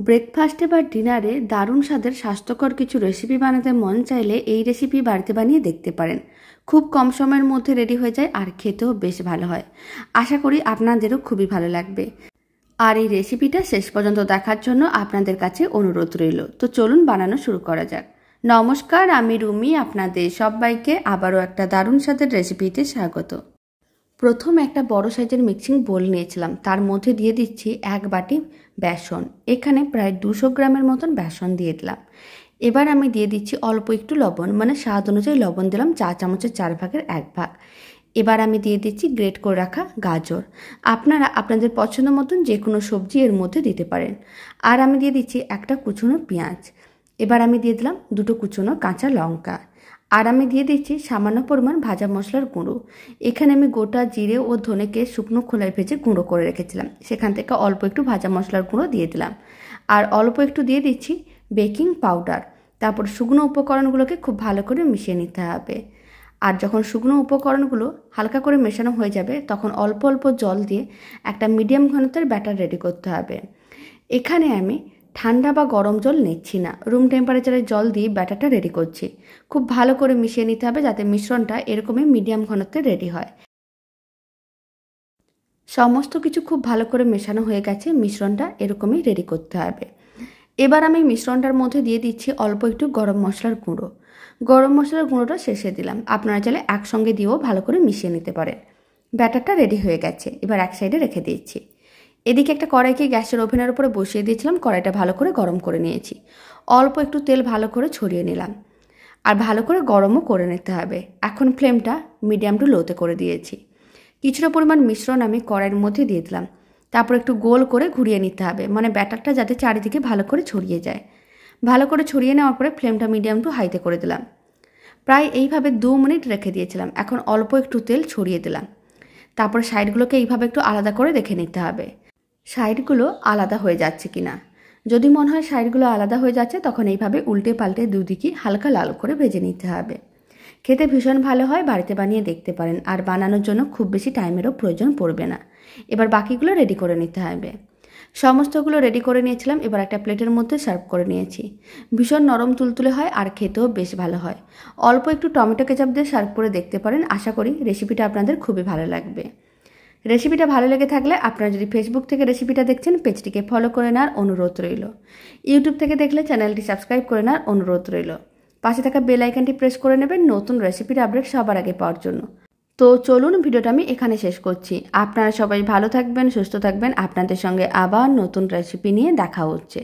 ব্রেকফাস্টে বা ডিনারে দারুণ স্বাদের স্বাস্থ্যকর কিছু রেসিপি বানাতে মন চাইলে এই রেসিপি বাড়িতে বানিয়ে দেখতে পারেন। খুব কম সময়ের মধ্যে রেডি হয়ে যায় আর খেতেও বেশ ভালো হয়। আশা করি আপনাদেরও খুবই ভালো লাগবে। আর এই রেসিপিটা শেষ পর্যন্ত দেখার জন্য আপনাদের কাছে অনুরোধ রইল। তো চলুন বানানো শুরু করা যাক। নমস্কার, আমি রুমি। আপনাদের সবাইকে আবারও একটা দারুণ স্বাদের রেসিপিতে স্বাগত। প্রথম একটা বড় সাইজের মিক্সিং বোল নিয়েছিলাম, তার মধ্যে দিয়ে দিচ্ছি 1 বাটি বেসন। এখানে প্রায় 200 গ্রামের মতন বেসন দিয়ে দিলাম। এবার আমি দিয়ে দিচ্ছি অল্প একটু লবণ, মানে স্বাদ অনুযায়ী লবণ দিলাম, চা চামচের 4 ভাগের 1 ভাগ। এবার আমি দিয়ে দিচ্ছি গ্রেট করে রাখা গাজর। আপনারা আপনাদের পছন্দ মতন যে কোনো সবজি এর মধ্যে দিতে পারেন। আর আমি দিয়ে দিচ্ছি একটা কুচনো পেঁয়াজ। এবার আমি দিয়ে দিলাম 2টো কুচনো কাঁচা লঙ্কা। আর আমি দিয়ে দিচ্ছি সামান্য পরিমাণ ভাজা মশলার গুঁড়ো। এখানে আমি গোটা জিরে ও ধনেকে শুকনো খোলায় ভেজে গুঁড়ো করে রেখেছিলাম, সেখান থেকে অল্প একটু ভাজা মশলার গুঁড়ো দিয়ে দিলাম। আর অল্প একটু দিয়ে দিচ্ছি বেকিং পাউডার। তারপর শুকনো উপকরণগুলোকে খুব ভালো করে মিশিয়ে নিতে হবে। আর যখন শুকনো উপকরণগুলো হালকা করে মেশানো হয়ে যাবে, তখন অল্প অল্প জল দিয়ে একটা মিডিয়াম ঘনত্বের ব্যাটার রেডি করতে হবে। এখানে আমি ঠান্ডা বা গরম জল নিচ্ছি না, রুম টেম্পারেচারের জল দিয়ে ব্যাটারটা রেডি করছি। খুব ভালো করে মিশিয়ে নিতে হবে যাতে মিশ্রণটা এরকমই মিডিয়াম ঘনত্বে রেডি হয়। সমস্ত কিছু খুব ভালো করে মেশানো হয়ে গেছে, মিশ্রণটা এরকমই রেডি করতে হবে। এবার আমি মিশ্রণটার মধ্যে দিয়ে দিচ্ছি অল্প একটু গরম মশলার গুঁড়ো। গরম মশলার গুঁড়োটা শেষে দিলাম, আপনারা চাইলে একসঙ্গে দিয়েও ভালো করে মিশিয়ে নিতে পারেন। ব্যাটারটা রেডি হয়ে গেছে, এবার এক সাইডে রেখে দিচ্ছি। এদিকে একটা কড়াইকে গ্যাসের ওভেনের উপরে বসিয়ে দিয়েছিলাম, কড়াইটা ভালো করে গরম করে নিয়েছি। অল্প একটু তেল ভালো করে ছড়িয়ে নিলাম, আর ভালো করে গরমও করে নিতে হবে। এখন ফ্লেমটা মিডিয়াম টু লোতে করে দিয়েছি। কিছুটা পরিমাণ মিশ্রণ আমি কড়াইয়ের মধ্যে দিয়ে দিলাম। তারপর একটু গোল করে ঘুরিয়ে নিতে হবে, মানে ব্যাটারটা যাতে চারিদিকে ভালো করে ছড়িয়ে যায়। ভালো করে ছড়িয়ে নেওয়ার পরে ফ্লেমটা মিডিয়াম টু হাইতে করে দিলাম। প্রায় এইভাবে 2 মিনিট রেখে দিয়েছিলাম। এখন অল্প একটু তেল ছড়িয়ে দিলাম। তারপর সাইডগুলোকে এইভাবে একটু আলাদা করে দেখে নিতে হবে সাইডগুলো আলাদা হয়ে যাচ্ছে কিনা। যদি মনে হয় সাইডগুলো আলাদা হয়ে যাচ্ছে, তখন এইভাবে উল্টে পাল্টে দুদিকে হালকা লাল করে ভেজে নিতে হবে। খেতে ভীষণ ভালো হয়, বাড়িতে বানিয়ে দেখতে পারেন। আর বানানোর জন্য খুব বেশি টাইমেরও প্রয়োজন পড়বে না। এবার বাকিগুলো রেডি করে নিতে হবে। সমস্তগুলো রেডি করে নিয়েছিলাম, এবার একটা প্লেটের মধ্যে সার্ভ করে নিয়েছি। ভীষণ নরম তুলতুলে হয় আর খেতেও বেশ ভালো হয়। অল্প একটু টমেটো কেচাপ দিয়ে সার্ভ করে দেখতে পারেন। আশা করি রেসিপিটা আপনাদের খুবই ভালো লাগবে। রেসিপিটা ভালো লেগে থাকলে আপনারা যদি ফেসবুক থেকে রেসিপিটা দেখছেন, পেজটিকে ফলো করে নেওয়ার অনুরোধ রইল। ইউটিউব থেকে দেখলে চ্যানেলটি সাবস্ক্রাইব করে নেওয়ার অনুরোধ রইল। পাশে থাকা বেল আইকনটি প্রেস করে নেবেন নতুন রেসিপির আপডেট সবার আগে পাওয়ার জন্য। তো চলুন, ভিডিওটা আমি এখানে শেষ করছি। আপনারা সবাই ভালো থাকবেন, সুস্থ থাকবেন। আপনাদের সঙ্গে আবার নতুন রেসিপি নিয়ে দেখা হচ্ছে।